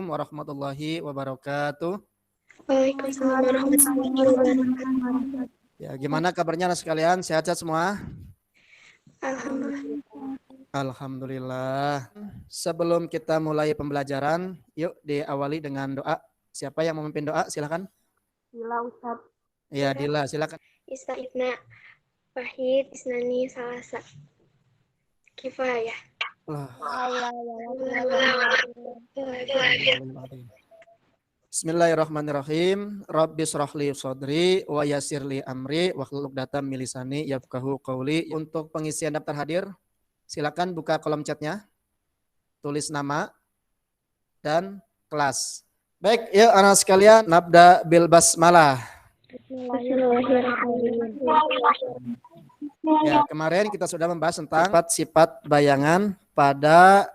warahmatullahi wabarakatuh. Waalaikumsalam warahmatullahi wabarakatuh. Ya, gimana kabarnya anak sekalian? Sehat-sehat semua? Alhamdulillah. Alhamdulillah. Sebelum kita mulai pembelajaran, yuk diawali dengan doa. Siapa yang memimpin doa? Silakan. Dila Ustaz. Ya, Dila, silakan. Ista'idna Wahid Isnani Salasa Kifayah. Bismillahirrahmanirrahim. Rabbi shrahli sadri wa yassirli amri wahlul 'uqdatam min lisani yafqahu qawli. Untuk pengisian daftar hadir, silakan buka kolom chatnya, tulis nama dan kelas. Baik, yuk anak sekalian, nabda bil basmalah. Ya, kemarin kita sudah membahas tentang sifat bayangan pada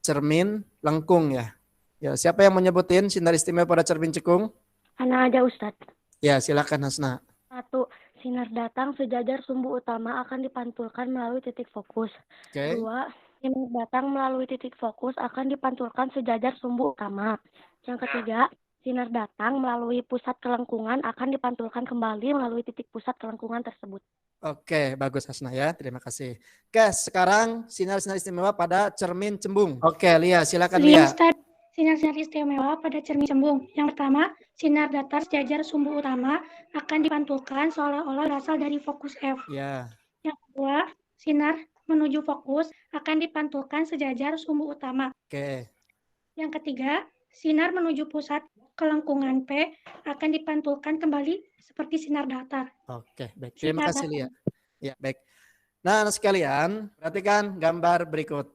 cermin lengkung ya. Ya, siapa yang menyebutin sinar istimewa pada cermin cekung? Ana aja Ustadz. Ya, silakan Hasna. 1. Sinar datang sejajar sumbu utama akan dipantulkan melalui titik fokus. Oke. 2. Sinar datang melalui titik fokus akan dipantulkan sejajar sumbu utama. Yang ketiga, sinar datang melalui pusat kelengkungan akan dipantulkan kembali melalui titik pusat kelengkungan tersebut. Oke, bagus Hasna ya. Terima kasih. Oke, sekarang sinar-sinar istimewa pada cermin cembung. Oke, Lia, silakan Lia. Sinar-sinar istimewa pada cermin cembung. Yang pertama, sinar datar sejajar sumbu utama akan dipantulkan seolah-olah berasal dari fokus F. Ya. Yang kedua, sinar menuju fokus akan dipantulkan sejajar sumbu utama. Oke. Yang ketiga, sinar menuju pusat kelengkungan P akan dipantulkan kembali seperti sinar datar. Oke, baik. Terima kasih Lia. Ya, baik. Nah, anak sekalian, perhatikan gambar berikut.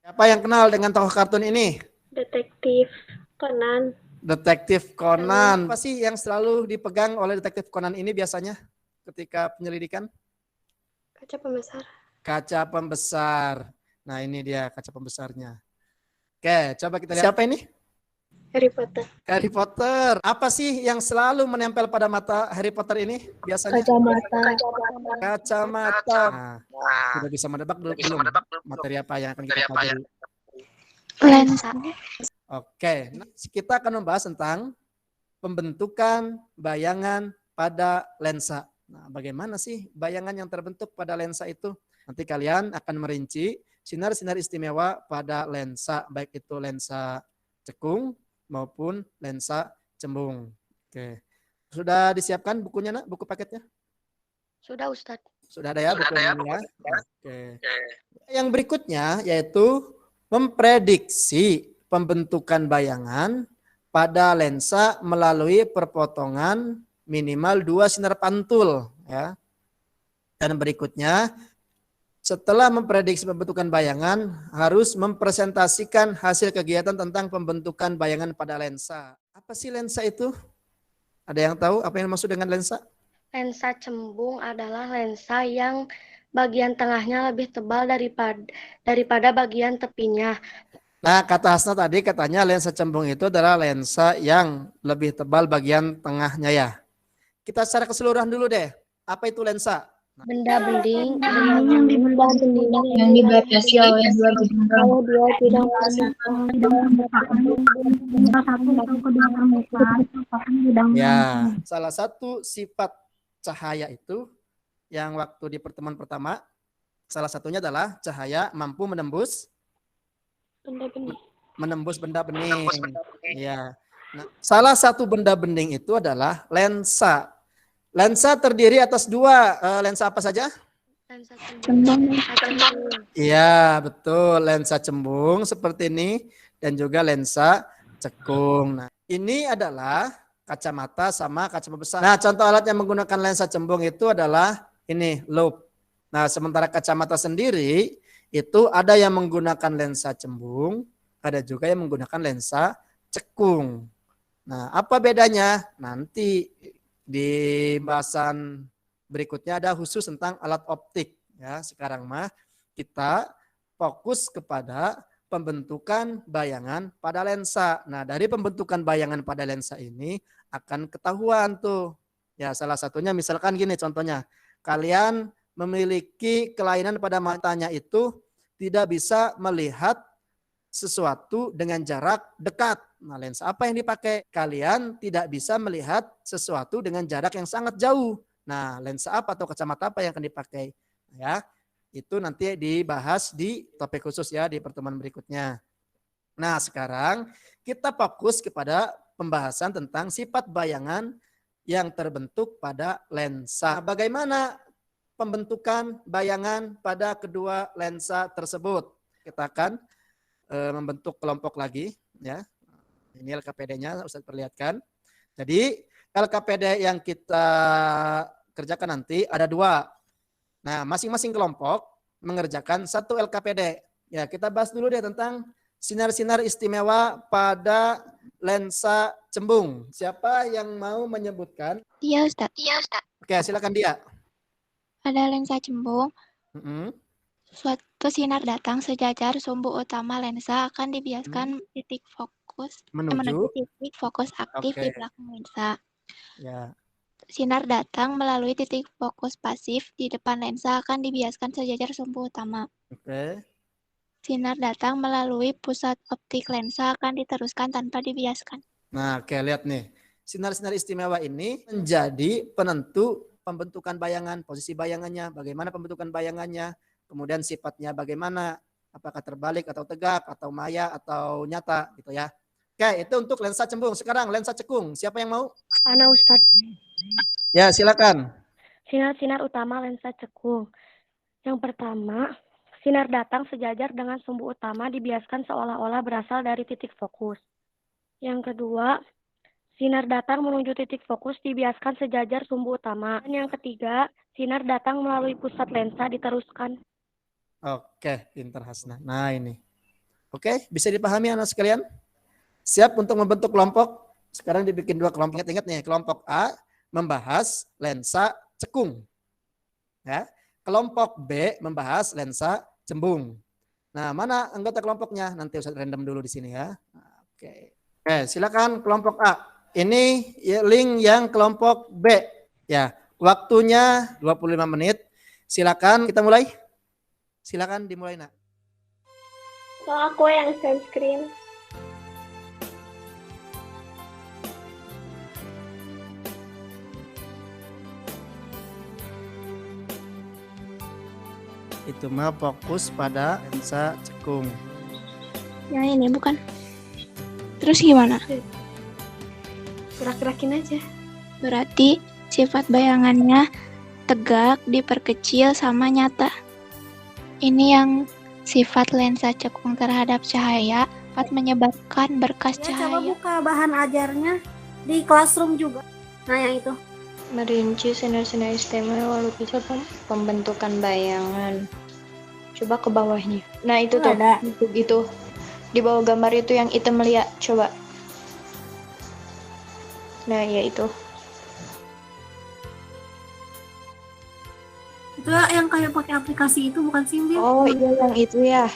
Siapa yang kenal dengan tokoh kartun ini? Detektif Conan. Detektif Conan. Apa sih yang selalu dipegang oleh detektif Conan ini biasanya ketika penyelidikan? Kaca pembesar. Kaca pembesar. Nah, ini dia kaca pembesarnya. Oke, coba kita lihat. Siapa ini? Harry Potter. Harry Potter. Apa sih yang selalu menempel pada mata Harry Potter ini biasanya? Kacamata. Kacamata. Nah, sudah bisa menebak belum materi apa yang akan kita pelajari? Lensa. Oke, nah, kita akan membahas tentang pembentukan bayangan pada lensa. Nah, bagaimana sih bayangan yang terbentuk pada lensa itu? Nanti kalian akan merinci sinar-sinar istimewa pada lensa, baik itu lensa cekung maupun lensa cembung. Oke, sudah disiapkan bukunya, nak? Buku paketnya? Sudah Ustadz. Sudah ada ya bukunya? Oke. Yang berikutnya yaitu memprediksi pembentukan bayangan pada lensa melalui perpotongan minimal 2 sinar pantul ya. Dan berikutnya, setelah memprediksi pembentukan bayangan, harus mempresentasikan hasil kegiatan tentang pembentukan bayangan pada lensa. Apa sih lensa itu? Ada yang tahu apa yang maksud dengan lensa? Lensa cembung adalah lensa yang bagian tengahnya lebih tebal daripada bagian tepinya. Nah, kata Hasna tadi katanya lensa cembung itu adalah lensa yang lebih tebal bagian tengahnya ya. Kita secara keseluruhan dulu deh. Apa itu lensa? Benda bending yang dibatasi oleh dua bidang ya, salah satu sifat cahaya itu yang waktu di pertemuan pertama, salah satunya adalah cahaya mampu menembus benda bening. Ya. Nah, salah satu benda bening itu adalah lensa. Lensa terdiri atas 2 lensa apa saja? lensa cembung. Iya, betul. Lensa cembung seperti ini dan juga lensa cekung. Nah, ini adalah kacamata sama kaca pembesar. Nah, contoh alat yang menggunakan lensa cembung itu adalah ini, loupe. Nah, sementara kacamata sendiri itu ada yang menggunakan lensa cembung, ada juga yang menggunakan lensa cekung. Nah, apa bedanya? Nanti di bahasan berikutnya ada khusus tentang alat optik. Ya, sekarang mah kita fokus kepada pembentukan bayangan pada lensa. Nah, dari pembentukan bayangan pada lensa ini akan ketahuan tuh. Ya, salah satunya misalkan gini contohnya. Kalian memiliki kelainan pada matanya itu tidak bisa melihat sesuatu dengan jarak dekat. Nah, lensa apa yang dipakai? Kalian tidak bisa melihat sesuatu dengan jarak yang sangat jauh. Nah, lensa apa atau kacamata apa yang akan dipakai? Ya, itu nanti dibahas di topik khusus ya di pertemuan berikutnya. Nah, sekarang kita fokus kepada pembahasan tentang sifat bayangan yang terbentuk pada lensa. Nah, bagaimana pembentukan bayangan pada kedua lensa tersebut? Kita akan membentuk kelompok lagi ya. Ini LKPD-nya Ustaz perlihatkan. Jadi LKPD yang kita kerjakan nanti ada 2. Nah, masing-masing kelompok mengerjakan 1 LKPD. Ya, kita bahas dulu deh tentang sinar-sinar istimewa pada lensa cembung. Siapa yang mau menyebutkan? Iya, Ustaz. Oke, silakan dia. Pada lensa cembung, Mm-mm. suatu sinar datang sejajar sumbu utama lensa akan dibiaskan titik fokus menuju Menuju. titik fokus aktif di Oke. belakang lensa. Ya. Sinar datang melalui titik fokus pasif di depan lensa akan dibiaskan sejajar sumbu utama. Oke. Sinar datang melalui pusat optik lensa akan diteruskan tanpa dibiaskan. Nah, oke, lihat nih. Sinar-sinar istimewa ini menjadi penentu pembentukan bayangan, posisi bayangannya, bagaimana pembentukan bayangannya, kemudian sifatnya bagaimana, apakah terbalik atau tegak atau maya atau nyata gitu ya. Oke, itu untuk lensa cembung. Sekarang lensa cekung. Siapa yang mau? Ana Ustadz. Ya, silakan. Sinar-sinar utama lensa cekung. Yang pertama, sinar datang sejajar dengan sumbu utama dibiaskan seolah-olah berasal dari titik fokus. Yang kedua, sinar datang menuju titik fokus dibiaskan sejajar sumbu utama. Dan yang ketiga, sinar datang melalui pusat lensa diteruskan. Oke, pintar Hasna. Nah, ini. Oke, bisa dipahami anak sekalian? Siap untuk membentuk kelompok? Sekarang dibikin 2 kelompok. Ingat nih, kelompok A membahas lensa cekung. Ya. Kelompok B membahas lensa cembung. Nah, mana anggota kelompoknya? Nanti Ustaz random dulu di sini ya. Oke. Oke, silakan kelompok A. Ini link yang kelompok B. Ya, waktunya 25 menit. Silakan kita mulai. Silakan dimulai, Nak. Kalau aku yang share screen. Itu mah fokus pada lensa cekung. Yang ini bukan? Terus gimana? Gerak-gerakin aja. Berarti sifat bayangannya tegak, diperkecil, sama nyata. Ini yang sifat lensa cekung terhadap cahaya dapat menyebabkan berkas Ya, coba cahaya. buka bahan ajarnya di Classroom juga. Nah, yang itu. Merinci sinar-sinar istimewa lukisan pembentukan bayangan. Coba ke bawahnya. Nah, itu tuh. Ada. Itu. Di bawah gambar itu yang hitam liat. Coba. Nah, ya itu. Itu yang kayak pakai aplikasi itu bukan sih, Bil? Oh, iya yang itu ya.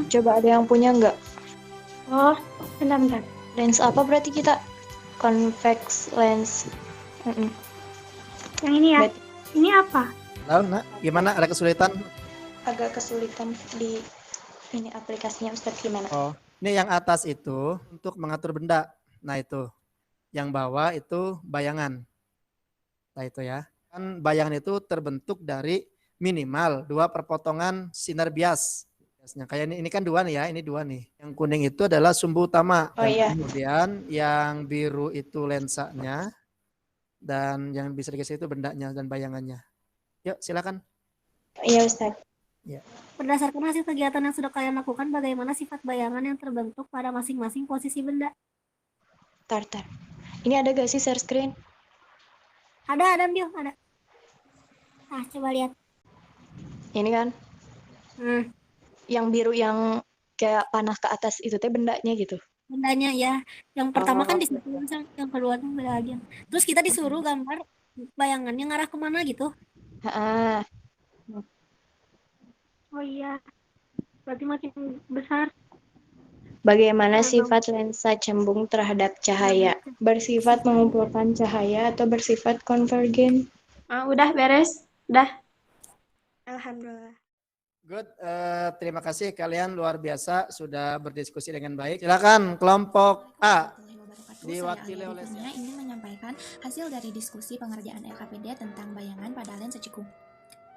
Coba ada yang punya nggak? Oh, bentar. Lens apa berarti kita? Convex lens. Yang ini ya. Berarti Ini apa? Lalu, Nak, gimana? Ada kesulitan? agak kesulitan di ini aplikasinya Ustadz gimana? Oh, ini yang atas itu untuk mengatur benda. Nah, itu. Yang bawah itu bayangan. Nah, itu ya. Kan bayangan itu terbentuk dari minimal 2 perpotongan sinar bias. Biasanya kayak ini kan 2 nih ya, ini 2 nih. Yang kuning itu adalah sumbu utama. Oh, iya. Kemudian yang biru itu lensanya dan yang bisa digeser itu bendanya dan bayangannya. Yuk, silakan. Iya Ustadz. Berdasarkan hasil kegiatan yang sudah kalian lakukan, bagaimana sifat bayangan yang terbentuk pada masing-masing posisi benda? Tar. Ini ada gak sih share screen? Ada, Bil, ada. Nah, coba lihat. Ini kan Hmm, yang biru yang kayak panah ke atas itu teh bendanya gitu. bendanya ya. Yang pertama kan Oh. di situ, yang kedua tuh beda lagi. Terus kita disuruh gambar bayangannya ngarah kemana gitu. Heeh. Oh iya, berarti makin besar. Bagaimana sifat lensa cembung terhadap cahaya? Bersifat mengumpulkan cahaya atau bersifat konvergen? Udah beres? Udah. Alhamdulillah. Good, terima kasih kalian luar biasa sudah berdiskusi dengan baik. Silakan kelompok A diwakili oleh Saya ingin menyampaikan hasil dari diskusi pengerjaan LKPD tentang bayangan pada lensa cekung.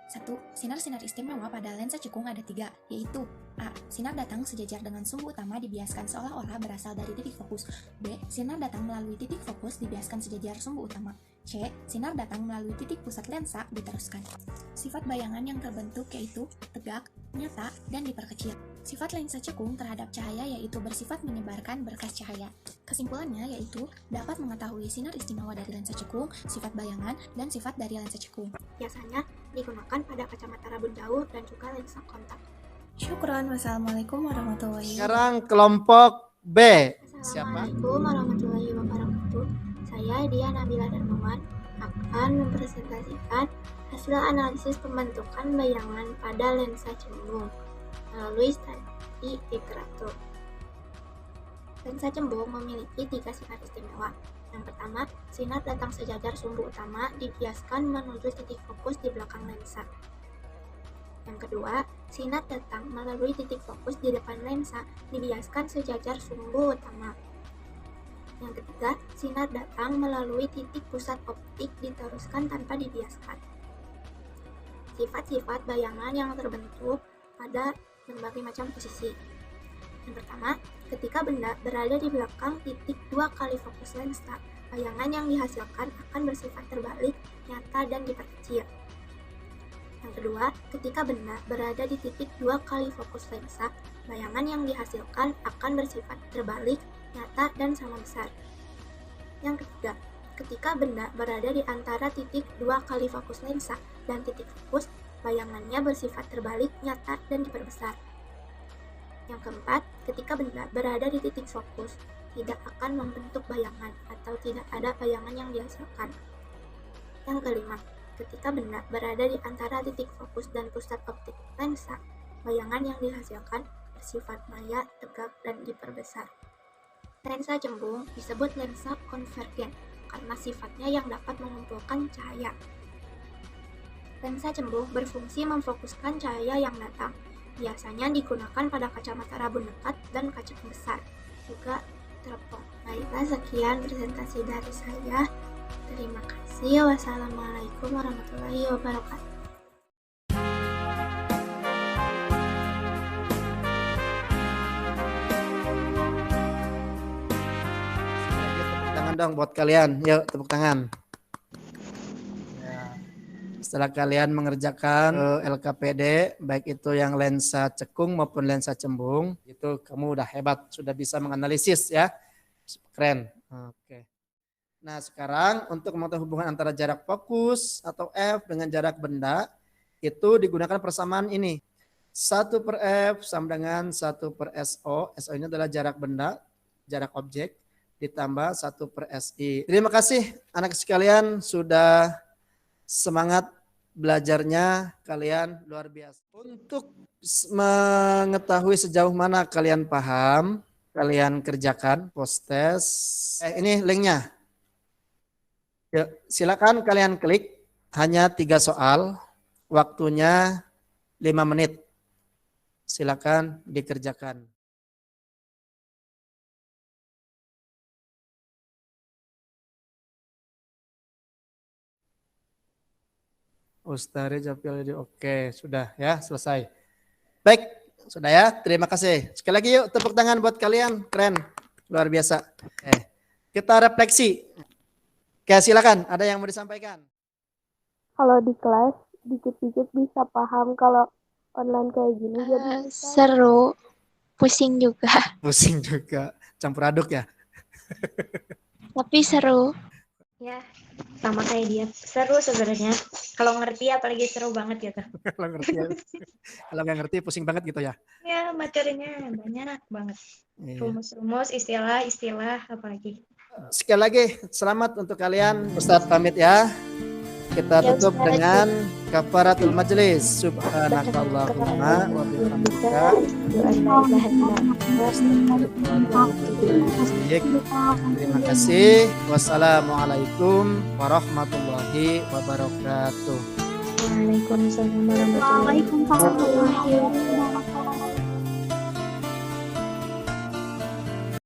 1. Sinar-sinar istimewa pada lensa cekung ada 3, yaitu A. Sinar datang sejajar dengan sumbu utama dibiaskan seolah-olah berasal dari titik fokus. B. Sinar datang melalui titik fokus dibiaskan sejajar sumbu utama. C. Sinar datang melalui titik pusat lensa diteruskan. Sifat bayangan yang terbentuk yaitu tegak, nyata, dan diperkecil. Sifat lensa cekung terhadap cahaya yaitu bersifat menyebarkan berkas cahaya. Kesimpulannya yaitu dapat mengetahui sinar istimewa dari lensa cekung, sifat bayangan, dan sifat dari lensa cekung. Biasanya digunakan pada kacamata rabun jauh dan juga lensa kontak. Syukron. Wassalamualaikum warahmatullahi wabarakatuh. Sekarang kelompok B. Siapa? Assalamualaikum warahmatullahi wabarakatuh. Saya Dia Nabila Darmawan akan mempresentasikan hasil analisis pembentukan bayangan pada lensa cembung melalui strategi iteratur. Lensa cembung memiliki 3 sinar istimewa. Yang pertama, sinar datang sejajar sumbu utama dibiaskan menuju titik fokus di belakang lensa. Yang kedua, sinar datang melalui titik fokus di depan lensa dibiaskan sejajar sumbu utama. Yang ketiga, sinar datang melalui titik pusat optik diteruskan tanpa dibiaskan. Sifat-sifat bayangan yang terbentuk pada berbagai macam posisi. Yang pertama, ketika benda berada di belakang titik 2 kali fokus lensa, bayangan yang dihasilkan akan bersifat terbalik, nyata, dan diperkecil. Yang kedua, ketika benda berada di titik 2 kali fokus lensa, bayangan yang dihasilkan akan bersifat terbalik, nyata, dan sama besar. Yang ketiga, ketika benda berada di antara titik 2 kali fokus lensa dan titik fokus, bayangannya bersifat terbalik, nyata, dan diperbesar. Yang keempat, ketika benda berada di titik fokus, tidak akan membentuk bayangan atau tidak ada bayangan yang dihasilkan. Yang kelima, ketika benda berada di antara titik fokus dan pusat optik lensa, bayangan yang dihasilkan bersifat maya, tegak, dan diperbesar. Lensa cembung disebut lensa konvergen karena sifatnya yang dapat mengumpulkan cahaya. Lensa cembung berfungsi memfokuskan cahaya yang datang. Biasanya digunakan pada kacamata rabun dekat dan kaca besar, juga teropong. Baiklah, sekian presentasi dari saya. Terima kasih. Wassalamualaikum warahmatullahi wabarakatuh. Tepuk tangan dong buat kalian. Yuk, tepuk tangan. Setelah kalian mengerjakan LKPD, baik itu yang lensa cekung maupun lensa cembung, itu kamu udah hebat, sudah bisa menganalisis ya. Keren. Oke. Nah, sekarang untuk mengetahui hubungan antara jarak fokus atau F dengan jarak benda, itu digunakan persamaan ini. 1/F sama dengan 1/SO. SO ini adalah jarak benda, jarak objek, ditambah 1/SI. Terima kasih anak sekalian sudah semangat belajarnya, kalian luar biasa. Untuk mengetahui sejauh mana kalian paham, kalian kerjakan post test. Ini linknya. Yuk, silakan kalian klik, hanya 3 soal, waktunya 5 menit. Silakan dikerjakan. Ustari Japil, oke, sudah ya, selesai. Baik, sudah ya, terima kasih. Sekali lagi yuk, tepuk tangan buat kalian, keren, luar biasa. Kita refleksi. Oke, silakan, ada yang mau disampaikan? Kalau di kelas dikit-dikit bisa paham, kalau online kayak gini jadi Seru, pusing juga, Pusing juga, campur aduk ya. tapi seru. Ya, sama kayak dia. Seru sebenarnya. Kalau ngerti apalagi seru banget gitu. Kalau ngerti ya. Kalau nggak ngerti pusing banget gitu ya. Ya, materinya banyak banget. Iya. Rumus-rumus, istilah-istilah apalagi. Sekali lagi selamat untuk kalian. Ustadz pamit ya. Kita tutup dengan kafaratul majlis. Subhanakallahumma wa bihamdika. Terima kasih. Wassalamualaikum warahmatullahi wabarakatuh. Waalaikumsalam warahmatullahi Waalaikumsalam wabarakatuh. warahmatullahi wabarakatuh.